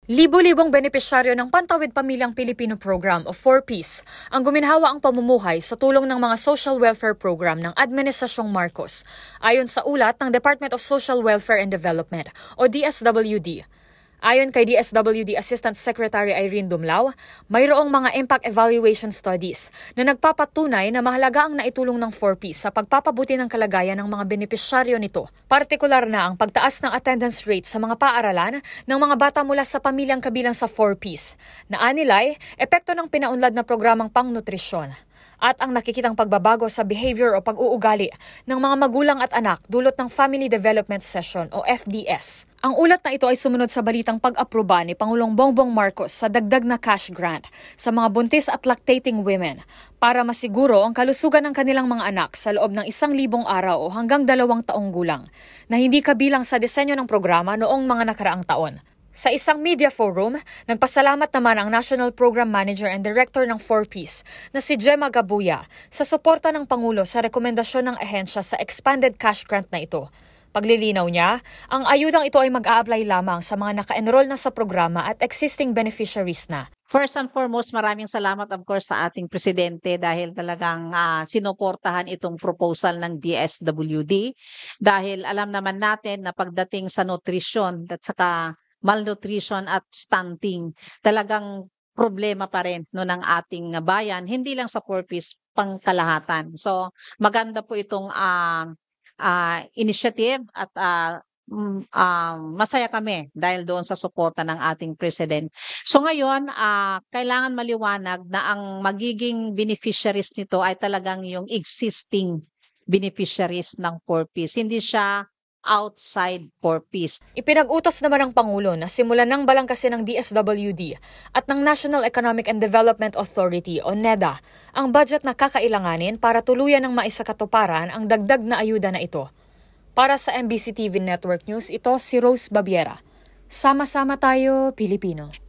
Libo-libong benepisyaryo ng Pantawid Pamilyang Pilipino Program o 4Ps ang guminhawa ang pamumuhay sa tulong ng mga social welfare program ng Administrasyong Marcos, ayon sa ulat ng Department of Social Welfare and Development o DSWD. Ayon kay DSWD Assistant Secretary Irene Dumlao, mayroong mga impact evaluation studies na nagpapatunay na mahalaga ang naitulong ng 4Ps sa pagpapabuti ng kalagayan ng mga benepisyaryo nito. Partikular na ang pagtaas ng attendance rate sa mga paaralan ng mga bata mula sa pamilyang kabilang sa 4Ps, na anilay epekto ng pinaunlad na programang pangnutrisyon. At ang nakikitang pagbabago sa behavior o pag-uugali ng mga magulang at anak dulot ng Family Development Session o FDS. Ang ulat na ito ay sumunod sa balitang pag-aproba ni Pangulong Bongbong Marcos sa dagdag na cash grant sa mga buntis at lactating women para masiguro ang kalusugan ng kanilang mga anak sa loob ng 1,000 araw o hanggang 2 taong gulang na hindi kabilang sa disenyo ng programa noong mga nakaraang taon. Sa isang media forum, nagpasalamat naman ang National Program Manager and Director ng 4Ps na si Gemma Gabuya sa suporta ng Pangulo sa rekomendasyon ng ahensya sa expanded cash grant na ito. Paglilinaw niya, ang ayudang ito ay mag-a-apply lamang sa mga naka-enroll na sa programa at existing beneficiaries na. First and foremost, maraming salamat of course sa ating presidente dahil talagang sinuportahan itong proposal ng DSWD dahil alam naman natin na pagdating sa nutrition at saka malnutrition at stunting, talagang problema pa rin no, ng ating bayan, hindi lang sa 4Ps, pangkalahatan. So maganda po itong initiative at masaya kami dahil doon sa suporta ng ating president. So ngayon, kailangan maliwanag na ang magiging beneficiaries nito ay talagang yung existing beneficiaries ng 4Ps. Hindi siya outside 4Ps. Ipinag-utos naman ng Pangulo na simulan ng balangkasin ng DSWD at ng National Economic and Development Authority o NEDA ang budget na kakailanganin para tuluyan ng maisakatuparan ang dagdag na ayuda na ito. Para sa MBC TV Network News, ito si Rose Babiera. Sama-sama tayo, Pilipino.